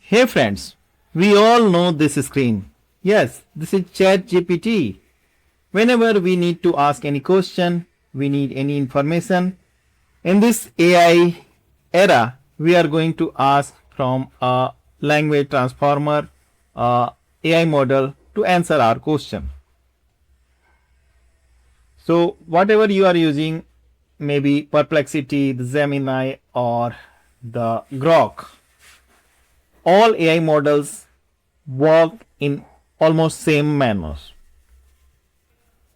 Hey friends, we all know this screen. Yes, this is ChatGPT. Whenever we need to ask any question, we need any information. In this AI era, we are going to ask from a language transformer, AI model to answer our question. So whatever you are using, maybe Perplexity, the Gemini or the Grok, all AI models work in almost same manner.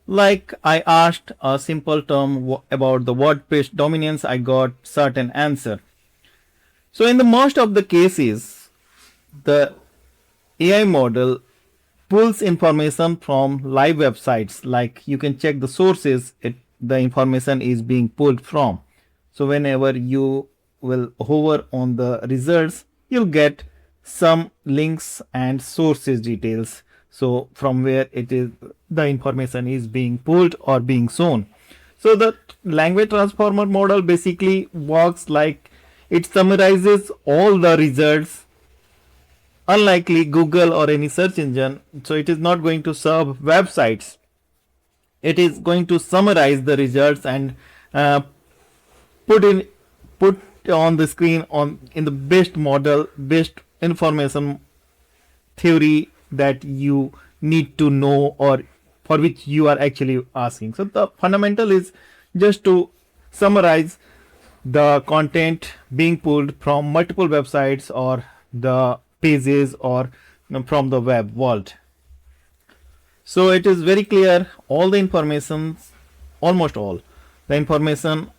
Like I asked a simple term about the WordPress dominance, I got certain answer. So in the most of the cases, the AI model pulls information from live websites. Like you can check the sources the information is being pulled from. So whenever you will hover on the results, you'll get some links and sources details. So from where the information is being pulled or being shown. So the language transformer model basically works like it summarizes all the results, unlikely Google or any search engine. So it is not going to serve websites. It is going to summarize the results and put on the screen in the best model, best information theory that you need to know or for which you are actually asking. So the fundamental is just to summarize the content being pulled from multiple websites or the pages or from the web world. So it is very clear, all the information, almost all the information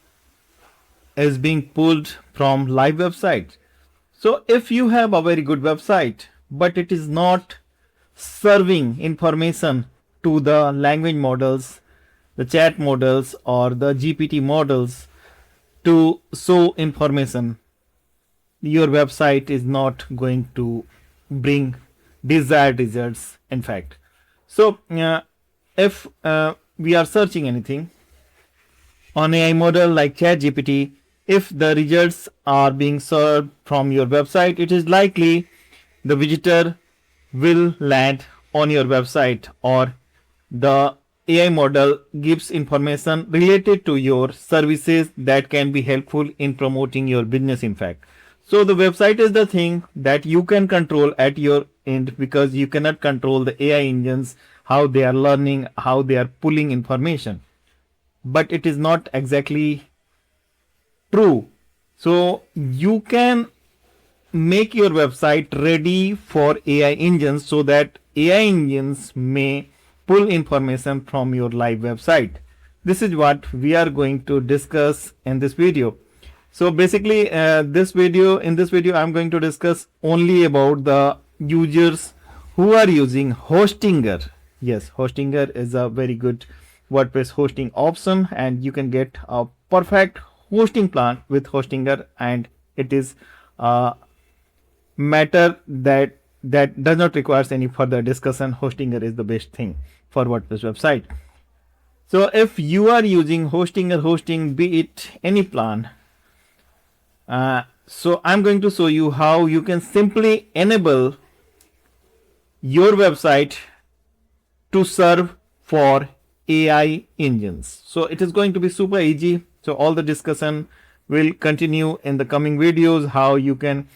is being pulled from live websites. So if you have a very good website but it is not serving information to the language models, the chat models or the GPT models to show information, your website is not going to bring desired results, in fact. So if we are searching anything on AI model like ChatGPT, if the results are being served from your website, it is likely the visitor will land on your website, or the AI model gives information related to your services that can be helpful in promoting your business, in fact. So the website is the thing that you can control at your end, because you cannot control the AI engines, how they are learning, how they are pulling information. But it is not exactly true. So you can make your website ready for AI engines so that AI engines may pull information from your live website. This is what we are going to discuss in this video. So basically in this video I'm going to discuss only about the users who are using Hostinger. Yes, Hostinger is a very good WordPress hosting option, and you can get a perfect hosting plan with Hostinger, and it is a matter that does not require any further discussion. Hostinger is the best thing for WordPress website. So if you are using Hostinger hosting, be it any plan, so I'm going to show you how you can simply enable your website to serve for AI engines. So it is going to be super easy. So all the discussion will continue in the coming videos, how you can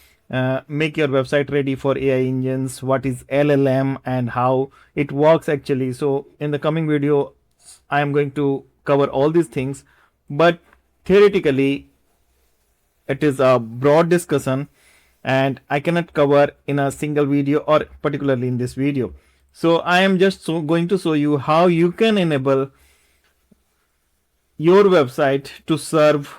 make your website ready for AI engines, what is LLM and how it works actually. So in the coming video I am going to cover all these things, but theoretically it is a broad discussion and I cannot cover in a single video, or particularly in this video. So I am just going to show you how you can enable your website to serve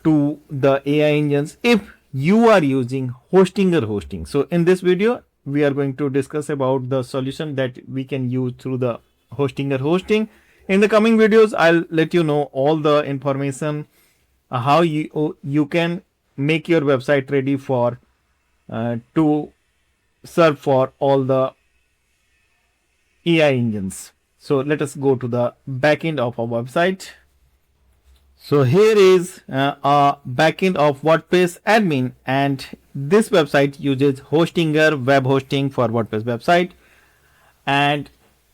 to the AI engines if you are using Hostinger hosting. So in this video we are going to discuss about the solution that we can use through the Hostinger hosting. In the coming videos I'll let you know all the information, how you can make your website ready for to serve for all the AI engines. So let us go to the backend of our website. So here is a backend of WordPress admin, and this website uses Hostinger web hosting for WordPress website, and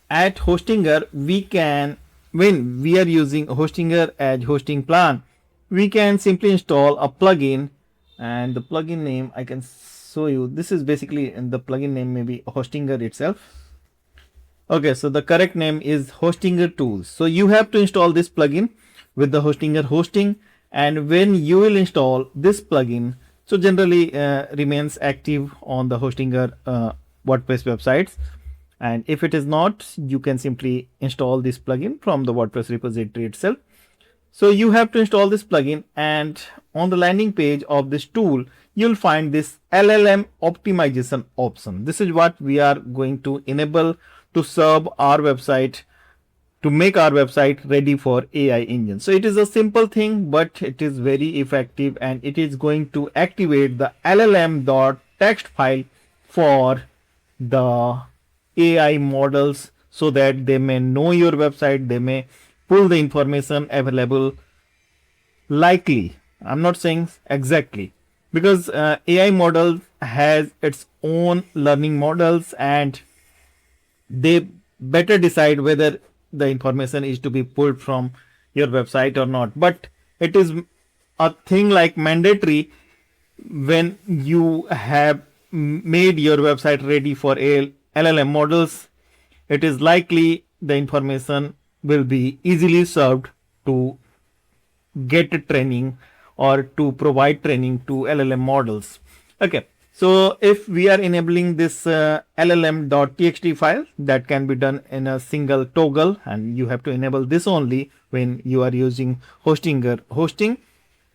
at Hostinger we can, when we are using Hostinger as hosting plan, we can simply install a plugin, and the plugin name I can show you. This is basically, the plugin name may be Hostinger itself. Okay, so the correct name is Hostinger Tools. So you have to install this plugin with the Hostinger hosting, and when you will install this plugin, so generally remains active on the Hostinger WordPress websites, and if it is not, you can simply install this plugin from the WordPress repository itself. So you have to install this plugin, and on the landing page of this tool you'll find this LLM optimization option. This is what we are going to enable to serve our website, to make our website ready for AI engine. So it is a simple thing, but it is very effective, and it is going to activate the llm.txt file for the AI models, so that they may know your website, they may pull the information available likely. I'm not saying exactly, because AI model has its own learning models, and they better decide whether the information is to be pulled from your website or not. But it is a thing like mandatory when you have made your website ready for LLM models. It is likely the information will be easily served to get training or to provide training to LLM models. Okay, so if we are enabling this llm.txt file, that can be done in a single toggle, and you have to enable this only when you are using Hostinger hosting.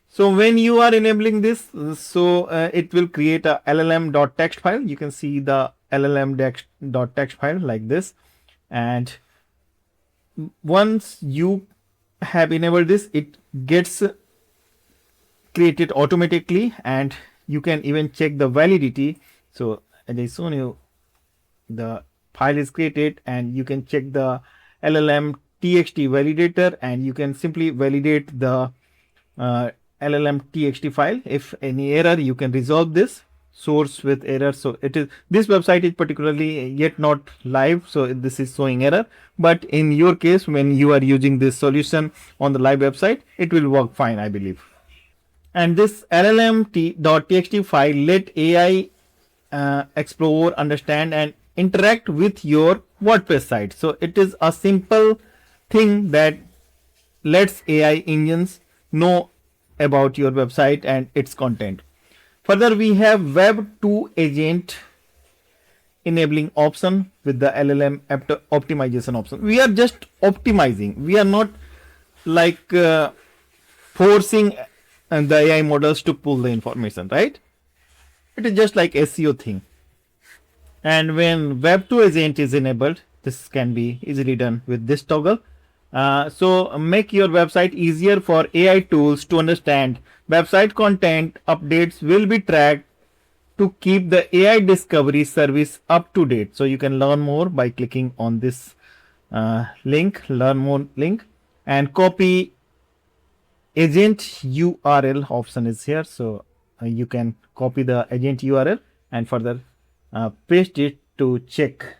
So when you are enabling this, so it will create a llm.txt file. You can see the llm.txt file like this, and once you have enabled this, it gets created automatically, and you can even check the validity. So as I shown you, the file is created, and you can check the llm.txt validator, and you can simply validate the llm.txt file. If any error, you can resolve this source with error. So it is, this website is particularly yet not live, so this is showing error, but in your case, when you are using this solution on the live website, it will work fine, I believe. And this llm.txt file let AI explore, understand, and interact with your WordPress site. So it is a simple thing that lets AI engines know about your website and its content. Further, we have web to agent enabling option with the LLM optimization option. We are just optimizing. We are not like forcing the AI models to pull the information, right? It is just like SEO thing. And when web to agent is enabled, this can be easily done with this toggle. So make your website easier for AI tools to understand. Website content updates will be tracked to keep the AI discovery service up to date. So you can learn more by clicking on this link, learn more link, and copy agent URL option is here. So you can copy the agent URL and further paste it to check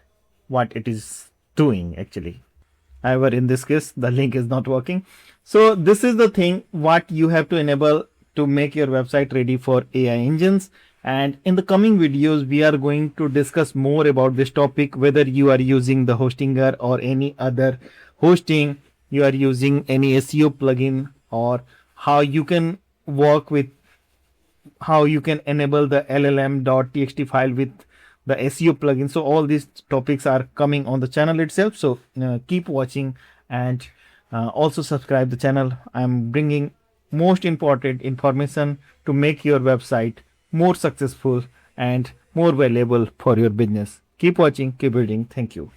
what it is doing actually. However, in this case, the link is not working. So this is the thing what you have to enable to make your website ready for AI engines. And in the coming videos, we are going to discuss more about this topic, whether you are using the Hostinger or any other hosting, you are using any SEO plugin, or how you can work with, how you can enable the llm.txt file with the SEO plugin. So all these topics are coming on the channel itself. So keep watching, and also subscribe the channel. I'm bringing most important information to make your website more successful and more valuable for your business. Keep watching, keep building. Thank you.